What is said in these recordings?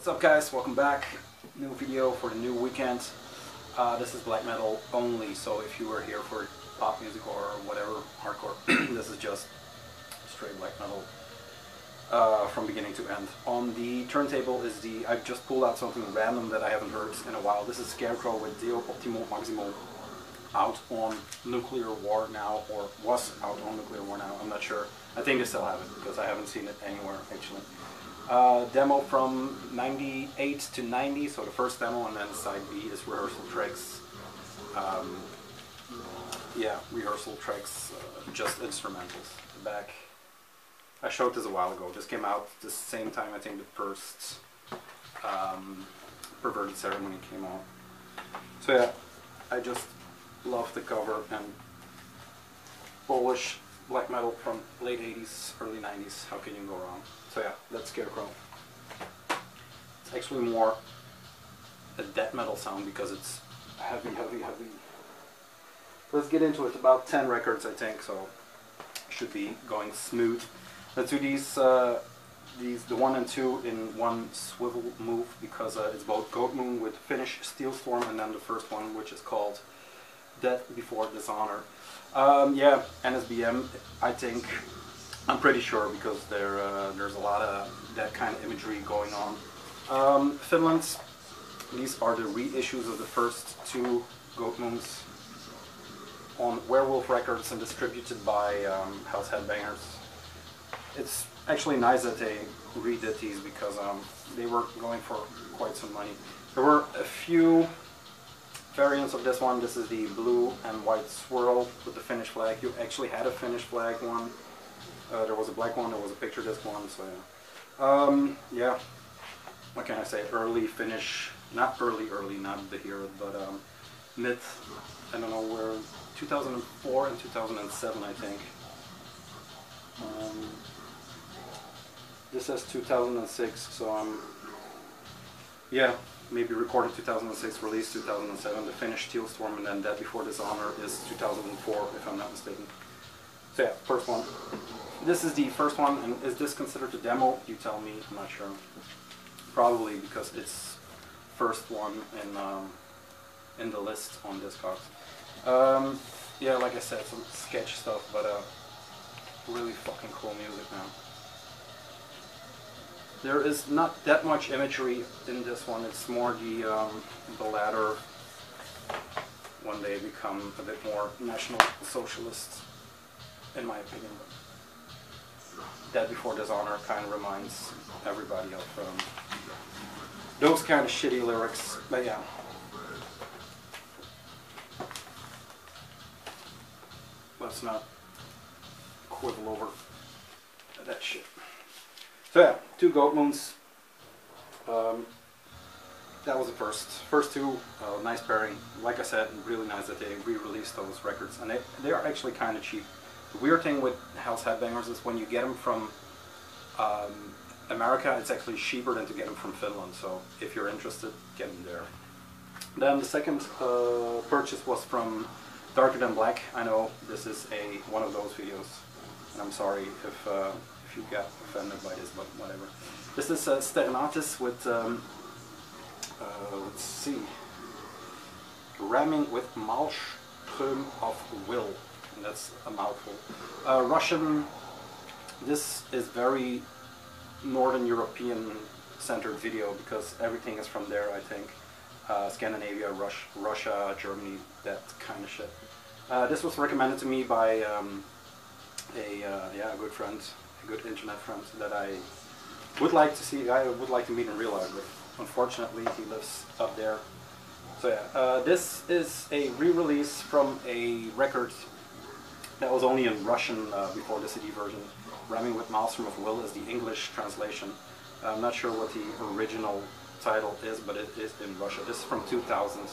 What's up guys, welcome back. New video for the new weekend. This is black metal only, so if you were here for pop music or whatever, hardcore, this is just straight black metal from beginning to end. On the turntable is I've just pulled out something random that I haven't heard in a while. This is Scarecrow with Dio Optimo Maximo, out on Nuclear War now, or was out on Nuclear War now, I'm not sure. I think they still have it, because I haven't seen it anywhere actually. Demo from 98 to 90, so the first demo, and then side B is rehearsal tracks. Yeah, rehearsal tracks, just instrumentals. The back, I showed this a while ago. This came out the same time I think the first Perverted Ceremony came out. So yeah, I just love the cover, and Polish black metal from late 80s, early 90s, how can you go wrong? So yeah, that's Scarecrow. It's actually more a death metal sound because it's heavy. Let's get into it. About 10 records I think, so should be going smooth. Let's do these, the 1 and 2 in one swivel move, because it's both Goat Moon with Finnish Steel Storm, and then the first one, which is called Death Before Dishonor. Yeah, NSBM, I think, I'm pretty sure, because there's a lot of that kind of imagery going on. Finland, these are the reissues of the first 2 Goat Moons on Werewolf Records and distributed by House Headbangers. It's actually nice that they redid these, because they were going for quite some money. There were a few variants of this one. This is the blue and white swirl with the Finnish flag. You actually had a Finnish flag one. There was a black one, there was a picture disc one, so yeah. Yeah, what can I say, early Finnish, not early, not the hero, but mid, I don't know where, 2004 and 2007 I think. This says 2006, so yeah, maybe recorded 2006, released 2007, the Finnish Steel Storm, and then Death Before Dishonor is 2004, if I'm not mistaken. So yeah, first one. This is the first one, and is this considered a demo? You tell me, I'm not sure. Probably, because it's first one in the list on Discogs. Yeah, like I said, some sketch stuff, but really fucking cool music, man. There is not that much imagery in this one. It's more the latter, when they become a bit more National Socialist, in my opinion. Death Before Dishonor kind of reminds everybody of those kind of shitty lyrics, but yeah. Let's not quibble over that shit. So yeah, 2 Goat Moons. That was the first 2, nice pairing. Like I said, really nice that they re-released those records, and they are actually kind of cheap. The weird thing with House Headbangers is when you get them from America, it's actually cheaper than to get them from Finland, so if you're interested, get them there. Then the second purchase was from Darker Than Black. I know this is one of those videos, and I'm sorry if you got offended by this, but whatever. This is Sternatis with, let's see, Ramming with Malström of Will. And that's a mouthful. Russian, this is very Northern European centered video, because everything is from there, I think. Scandinavia, Russia, Germany, that kind of shit. This was recommended to me by a good friend, a good internet friend that I would like to see, I would like to meet in real life, but unfortunately he lives up there. So yeah, this is a re-release from a record that was only in Russian before the CD version. Ramming with Maelstrom of Will is the English translation. I'm not sure what the original title is, but it is in Russia. This is from 2000.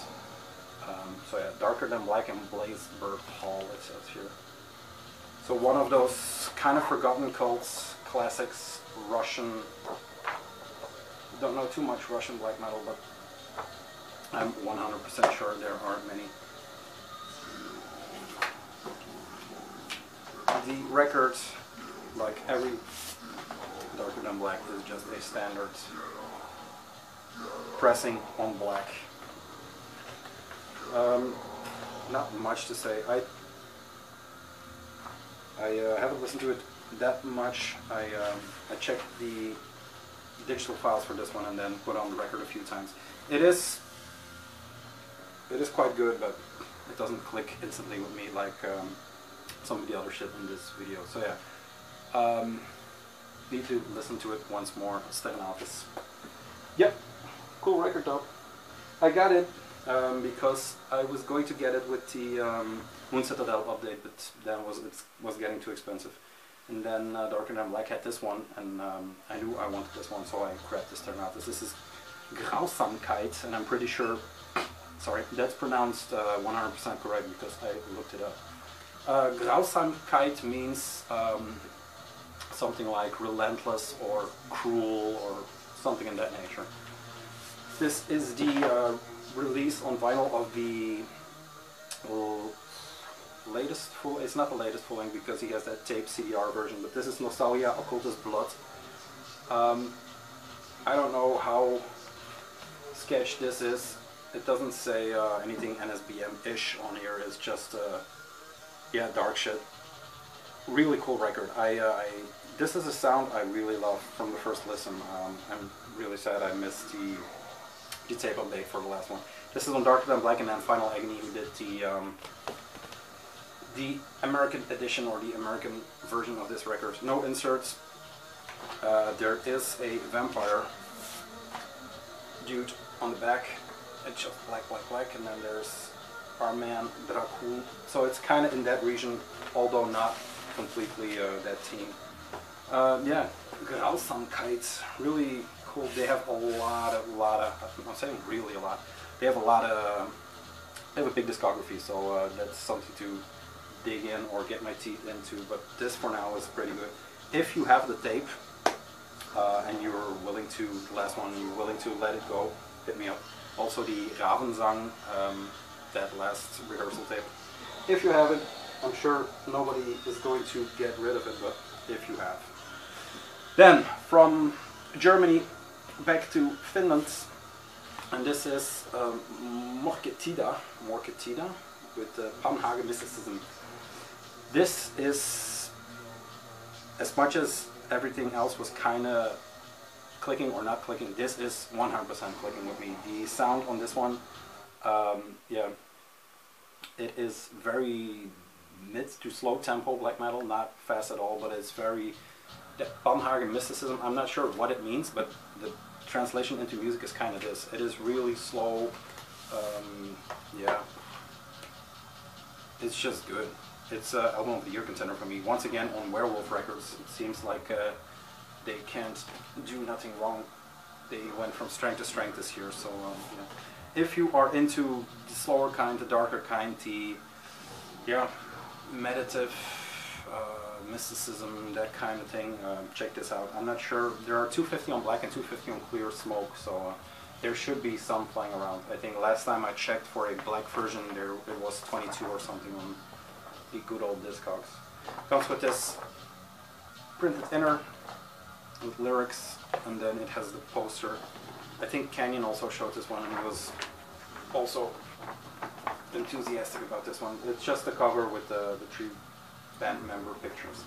So yeah, Darker Than Black and Blazeberg Hall, it says here. So one of those kind of forgotten cults, classics, Russian. Don't know too much Russian black metal, but I'm 100% sure there aren't many. The record, like every Darker Than Black, is just a standard pressing on black. Not much to say. I haven't listened to it that much. I checked the digital files for this one and then put on the record a few times. It is quite good, but it doesn't click instantly with me like some of the other shit in this video. So yeah, need to listen to it once more. Stay in office. Yep, cool record though. I got it because I was going to get it with the Moon Citadel update, but then it was getting too expensive. And then Darker Than Black had this one, and I knew I wanted this one, so I grabbed this Ternatus. This is Grausamkeit, and I'm pretty sure, sorry, that's pronounced 100% correct because I looked it up. Grausamkeit means something like relentless or cruel or something in that nature. This is the release on vinyl of the latest full, it's not the latest full length because he has that tape CDR version, but this is Nostalgia Occultist Blood. I don't know how sketch this is. It doesn't say anything NSBM-ish on here. It's just yeah, dark shit. Really cool record. This is a sound I really love from the first listen. I'm really sad I missed the tape update for the last one. This is on Darker Than Black, and then Final Agony, who did the American edition or the American version of this record. No inserts. There is a vampire dude on the back. It's just black, black, black, and then there's our man Dracul. So it's kind of in that region, although not completely that team. Yeah, Grausamkeit, really cool. They have a lot of, I'm saying really a lot. They have a big discography, so that's something to dig in or get my teeth into, but this for now is pretty good. If you have the tape and you're willing to, the last one, you're willing to let it go, hit me up. Also the Ravensang, that last rehearsal tape. If you have it, I'm sure nobody is going to get rid of it, but if you have. Then from Germany back to Finland, and this is Morketida with Panhard mysticism. This is, as much as everything else was kind of clicking or not clicking, this is 100% clicking with me. The sound on this one, yeah, it is very mid to slow tempo black metal, not fast at all, but it's very, Panhard mysticism, I'm not sure what it means, but the translation into music is kind of this. It is really slow, yeah, it's just good. It's an album of the year contender for me. Once again on Werewolf Records, it seems like they can't do nothing wrong. They went from strength to strength this year, so yeah. If you are into the slower kind, the darker kind, the yeah, meditative, mysticism, that kind of thing, check this out. I'm not sure, there are 250 on black and 250 on clear smoke, so there should be some playing around. I think last time I checked for a black version, it was 22 or something on the good old Discogs. Comes with this printed inner with lyrics, and then it has the poster. I think Canyon also showed this one, and he was also enthusiastic about this one. It's just the cover with the three band member pictures.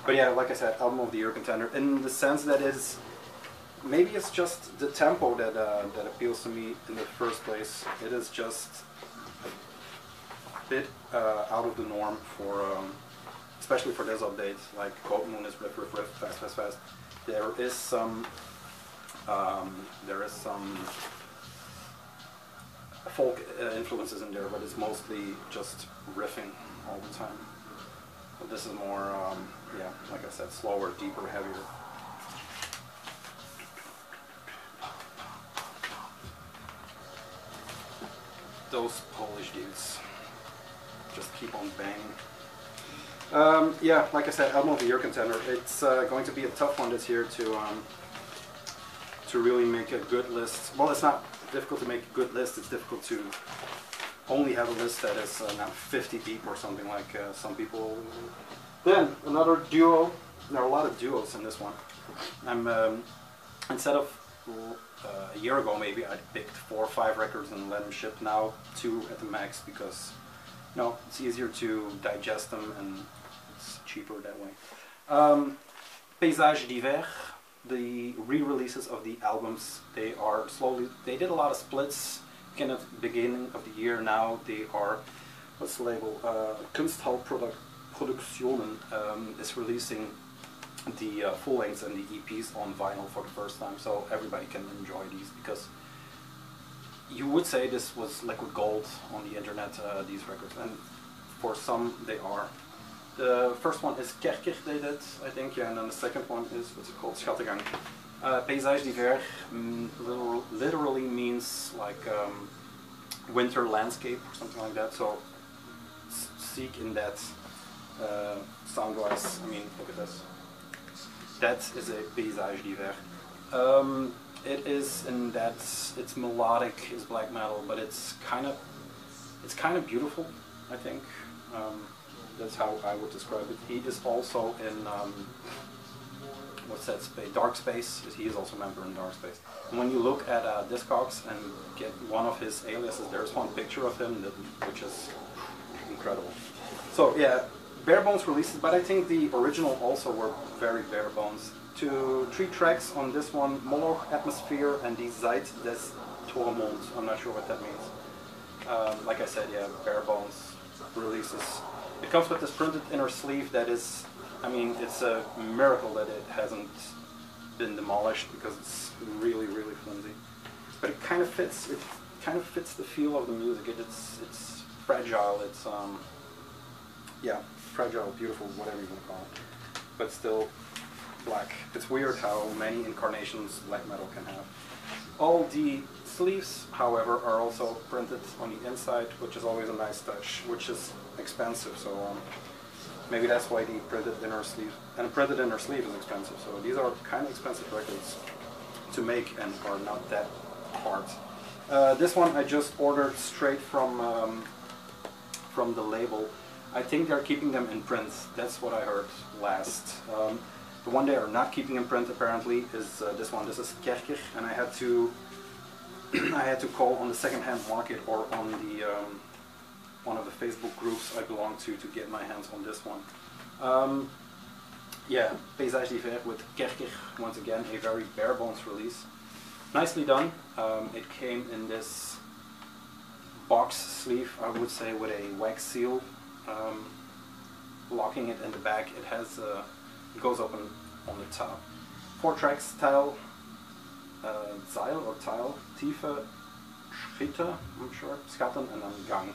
But yeah, like I said, album of the year contender, in the sense that is, maybe it's just the tempo that that appeals to me in the first place. It is just a bit out of the norm for, especially for this update. Like Goat Moon is riff, riff, riff, fast, fast, fast. There is some folk influences in there, but it's mostly just riffing all the time. But this is more, yeah, like I said, slower, deeper, heavier. Those Polish dudes just keep on banging. Yeah, like I said, album of the year contender. It's going to be a tough one this year to really make a good list. Well, it's not difficult to make a good list. It's difficult to only have a list that is now 50 deep or something like some people. Then another duo. There are a lot of duos in this one. I'm instead of a year ago maybe I picked 4 or 5 records and let them ship. Now 2 at the max because it's easier to digest them and it's cheaper that way. Paysage d'hiver, the re-releases of the albums, they did a lot of splits in the beginning of the year. Now they are, what's the label, Kunsthal-Produktionen is releasing the full lengths and the EPs on vinyl for the first time, so everybody can enjoy these, because you would say this was liquid gold on the internet, these records, and for some they are. The first one is Keski, they did, I think, yeah, and then the second one is, what's it called, Schattegang. Paysage d'hiver literally means like winter landscape or something like that, so seek in that sound glass. I mean, look at this. That is a Paysage d'hiver. It is in that it's melodic, it's black metal, but it's kind of beautiful, I think. That's how I would describe it. He is also in what's that space? Dark Space. He is also a member in Dark Space. And when you look at Discogs and get one of his aliases, there's one picture of him which is incredible. So yeah, bare bones releases, but I think the original also were very bare bones. 3 tracks on this one: Moloch, Atmosphere, and Die Zeit des Tormonds. I'm not sure what that means. Like I said, yeah, bare bones releases. It comes with this printed inner sleeve that is, I mean, it's a miracle that it hasn't been demolished, because it's really, really flimsy. But it kind of fits. It kind of fits the feel of the music. It's fragile. It's yeah, fragile, beautiful, whatever you want to call it. But still black. It's weird how many incarnations black metal can have. All the sleeves, however, are also printed on the inside, which is always a nice touch, which is expensive, so maybe that's why the printed inner sleeve, and a printed inner sleeve is expensive, so these are kind of expensive records to make and are not that hard. This one I just ordered straight from the label. I think they're keeping them in print, that's what I heard last. The one they are not keeping in print apparently is this one. This is Keski, and I had to call on the second-hand market or on the one of the Facebook groups I belong to get my hands on this one. Yeah, Paysage d'hiver with Keski, once again a very bare bones release. Nicely done. It came in this box sleeve, I would say, with a wax seal, locking it in the back. It has it goes open on the top. 4 tracks: Teil, Zeil or Teil, Tiefe, Schritte, I'm sure, Schatten, and then Gang.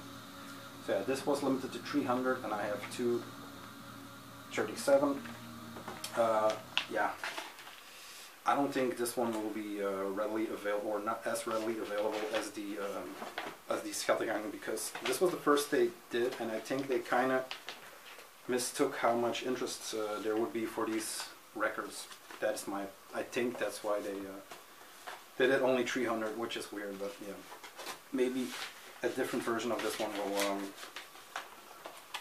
So yeah, this was limited to 300, and I have 237. Yeah, I don't think this one will be readily available, or not as readily available as the Schattegang, because this was the first they did, and I think they kind of mistook how much interest there would be for these records. That's I think that's why they did only 300, which is weird, but yeah, maybe a different version of this one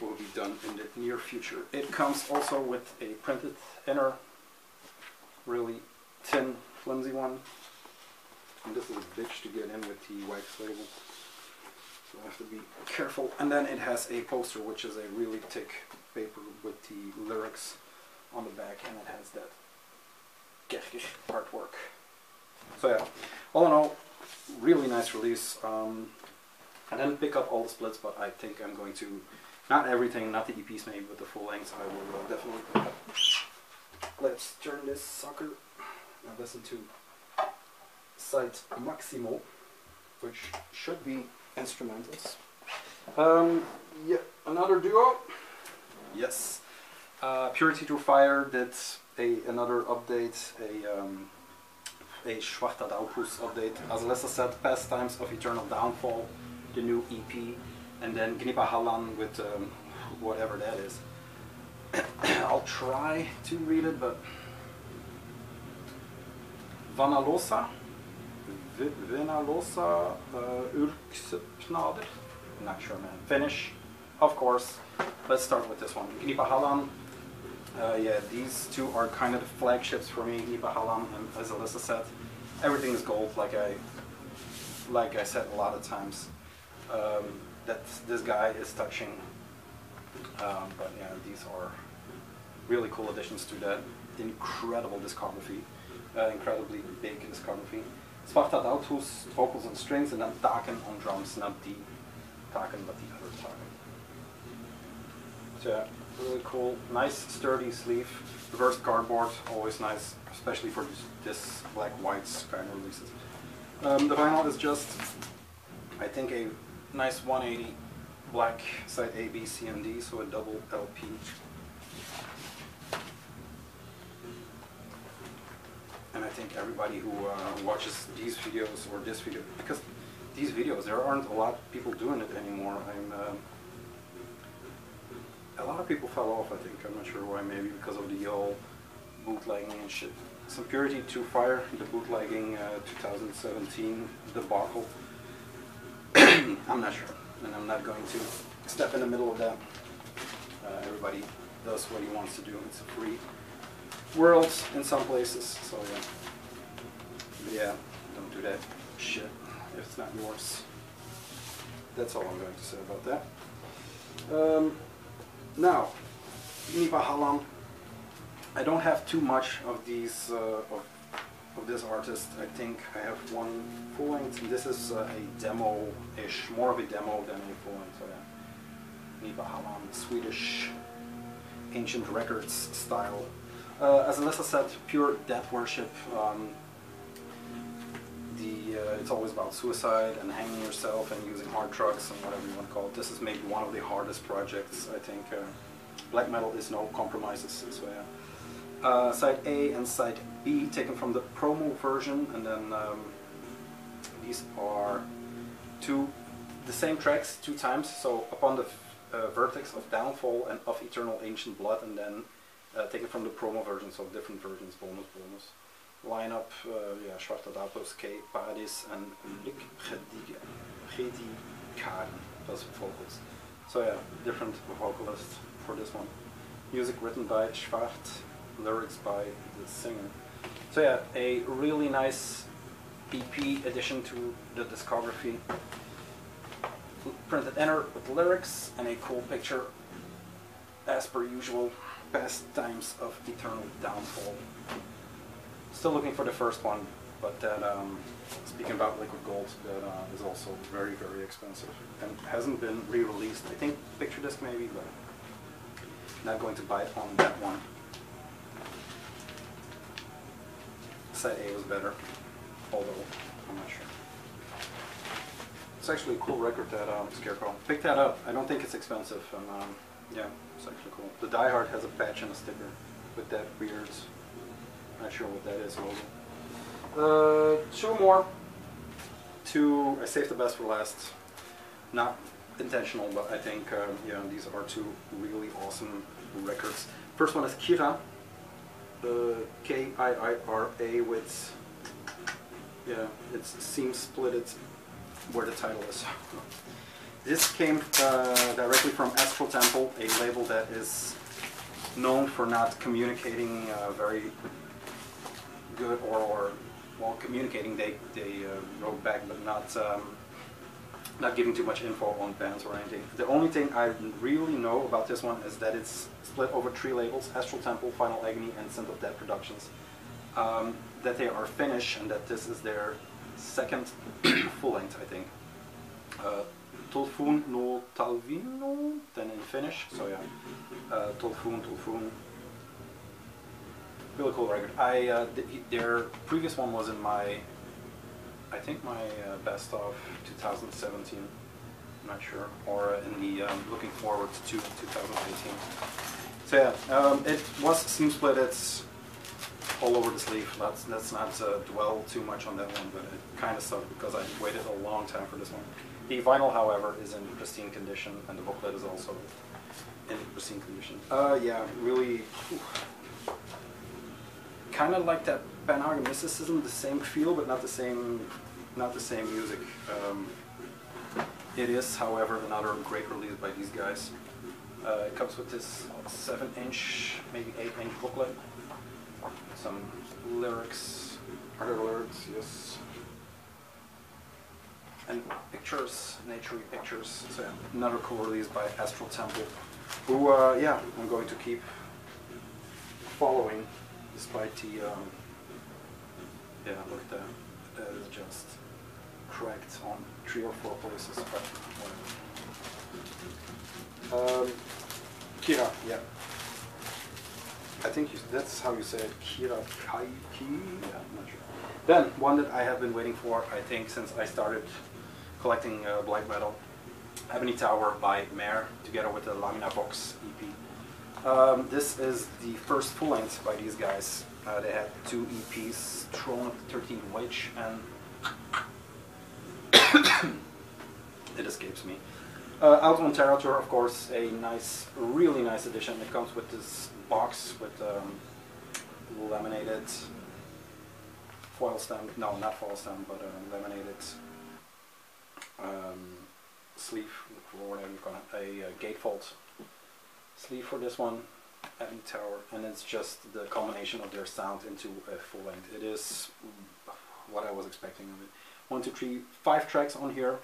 will be done in the near future. It comes also with a printed inner, really thin, flimsy one, and this is a bitch to get in with the wax label, so I have to be careful. And then it has a poster, which is a really thick paper with the lyrics on the back, and it has that Keski artwork. So yeah, all in all, really nice release. I didn't pick up all the splits, but I think I'm going to, not everything, not the EPs maybe, but the full lengths I will definitely pick up. Let's turn this sucker and listen to Site Maximo, which should be instrumentals. Yeah, another duo. Yes. Purity Through Fire did another update, a Schwarzer Daupus update. As Alyssa said, Pastimes of Eternal Downfall, the new EP, and then Gnipa Hallan with whatever that is. I'll try to read it, but Vanalosa Urksepnader. Not sure, man. Finnish, of course. Let's start with this one. Gnipa Hallan. Yeah, these two are kind of the flagships for me. Gnipa Hallan, and as Alyssa said, everything is gold, like I said a lot of times. That this guy is touching. But yeah, these are really cool additions to that incredible discography, incredibly big discography. Svarta Dautus, vocals and strings, and then Taken on drums, not the Taken, but the other Taken. So yeah, really cool, nice sturdy sleeve, reversed cardboard, always nice, especially for this black-white kind of releases. The vinyl is just, I think, a nice 180 black side A, B, C, and D, so a double LP. And I think everybody who watches these videos or this video, because these videos, there aren't a lot of people doing it anymore. A lot of people fell off, I think. I'm not sure why, maybe because of the old bootlegging and shit. Some Purity to Fire, the bootlegging 2017 debacle. I'm not sure, and I'm not going to step in the middle of that. Everybody does what he wants to do. It's a free world in some places, so yeah. But yeah, don't do that shit if it's not yours. That's all I'm going to say about that. Now, Nipa Halam. I don't have too much of these of this artist. I think I have one full length, and this is a demo-ish, more of a demo than a full length. So yeah, Nipa Halam, Swedish ancient records style. As Alyssa said, pure death worship. It's always about suicide and hanging yourself and using hard drugs and whatever you want to call it. This is maybe one of the hardest projects, I think. Black metal is no compromises, so yeah. Side A and side B taken from the promo version, and then these are the same tracks 2 times, so Upon the Vertex of Downfall and Of Eternal Ancient Blood, and then taken from the promo version, so different versions, bonus. Lineup, yeah, Zwarte Dautus, K, Paradis, and Bleak, Karen, those vocals. So yeah, different vocalist for this one. Music written by Schwartz, lyrics by the singer. So yeah, a really nice EP addition to the discography. Printed inner with lyrics and a cool picture, as per usual. Pastimes of Eternal Downfall. Still looking for the first one, but that, speaking about liquid gold, that is also very, very expensive and hasn't been re-released. I think picture disc maybe, but not going to bite on that one. Side A was better, although I'm not sure. It's actually a cool record, that Scarecrow. Pick that up. I don't think it's expensive, and yeah, it's actually cool. The Die Hard has a patch and a sticker with that weird. Not sure what that is. Also. 2 more. I saved the best for last. Not intentional, but I think yeah, these are 2 really awesome records. First one is Kira, K-I-I-R-A with, yeah, it's seam splitted where the title is. This came directly from Astral Temple, a label that is known for not communicating very good, or well, communicating. They wrote back, but not giving too much info on bands or anything. The only thing I really know about this one is that it's split over 3 labels: Astral Temple, Final Agony, and Scent of Death Productions. That they are Finnish, and that this is their 2nd full length, I think. Tolfun no Talvino, then in Finnish. So yeah, Tolfun. Really cool record. Their previous one was in my, I think my best of 2017. I'm not sure, or in the looking forward to 2018. So yeah, it was seam split. It's all over the sleeve. Let's not dwell too much on that one, but it kind of sucked because I waited a long time for this one. The vinyl, however, is in pristine condition, and the booklet is also in pristine condition. Yeah, really. Kind of like that Panhard mysticism, the same feel, but not the same music. It is, however, another great release by these guys. It comes with this 7-inch, maybe 8-inch booklet, some lyrics, Art alerts, yes. And pictures, naturey pictures. So yeah, another cool release by Astral Temple, who yeah, I'm going to keep following despite the yeah, look at that. That is just cracked on 3 or 4 places, but whatever. Kira, yeah. I think that's how you say it, Kira Kaiki, yeah, I'm not sure. Then, one that I have been waiting for, I think, since I started collecting black metal, Ebony Tower by Mare, together with the Lamina Box EP. This is the first full length by these guys. They had 2 EPs, Throne of the 13th Witch, and it escapes me. Out on Terrator, of course, a nice, really nice edition. It comes with this box with laminated foil stamp, no, not foil stamp, but laminated sleeve, or whatever you call it, a gatefold sleeve for this one, Ebony Tower, and it's just the culmination of their sound into a full length. It is what I was expecting of it. 1, 2, 3, 5 tracks on here.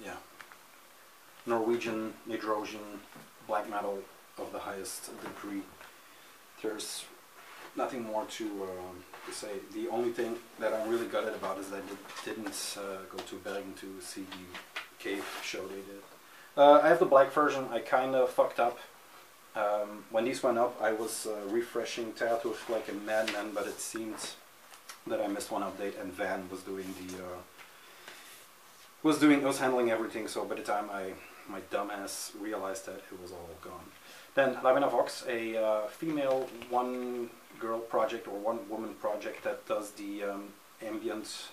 Yeah, Norwegian, Nidrosian, black metal of the highest degree. There's nothing more to say. The only thing that I'm really gutted about is that I didn't go to Bergen to see the cave show they did. I have the black version. I kind of fucked up. When these went up, I was refreshing Terrator like a madman, but it seemed that I missed one update, and Van was doing the was handling everything. So by the time my dumbass realized that, it was all gone. Then Lamina Vox, a female one-girl project or one-woman project that does the ambient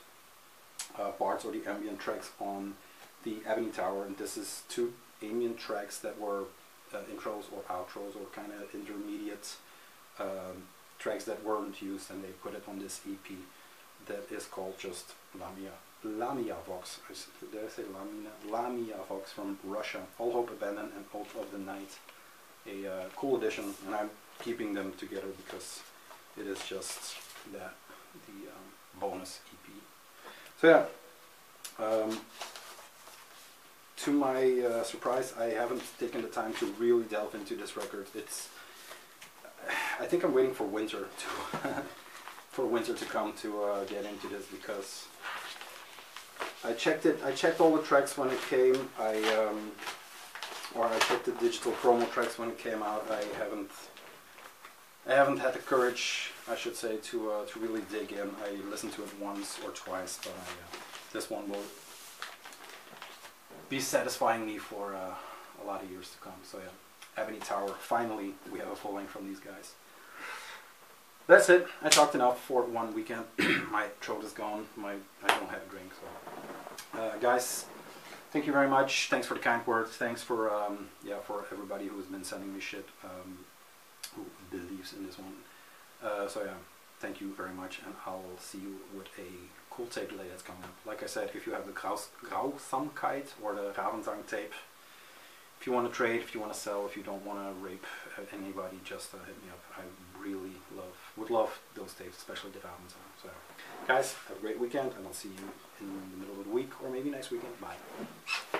parts or the ambient tracks on the Ebony Tower, and this is 2 ambient tracks that were intros or outros or kind of intermediate tracks that weren't used, and they put it on this EP that is called just Lamia Vox. Did I say Lamina? Lamia Vox from Russia. All Hope Abandoned and Oath of the Night. A cool edition, and I'm keeping them together because it is just that, the bonus EP. So yeah, to my surprise, I haven't taken the time to really delve into this record. I think I'm waiting for winter to for winter to come to get into this, because I checked it. I checked all the tracks when it came. I checked the digital promo tracks when it came out. I haven't had the courage, I should say, to really dig in. I listened to it once or twice, but this one will be satisfying me for a lot of years to come. So yeah, Ebony Tower. Finally, we have a full length from these guys. That's it. I talked enough for one weekend. My throat is gone. I don't have a drink. So, guys, thank you very much. Thanks for the kind words. Thanks for yeah, for everybody who has been sending me shit, who believes in this one. So yeah, thank you very much, and I'll see you with a cool tape delay that's coming up. Like I said, if you have the Grausamkeit or the Ravensang tape, if you want to trade, if you want to sell, if you don't want to rape anybody, just hit me up. I really would love those tapes, especially the Ravensang. So guys, have a great weekend, and I'll see you in the middle of the week, or maybe next weekend. Bye.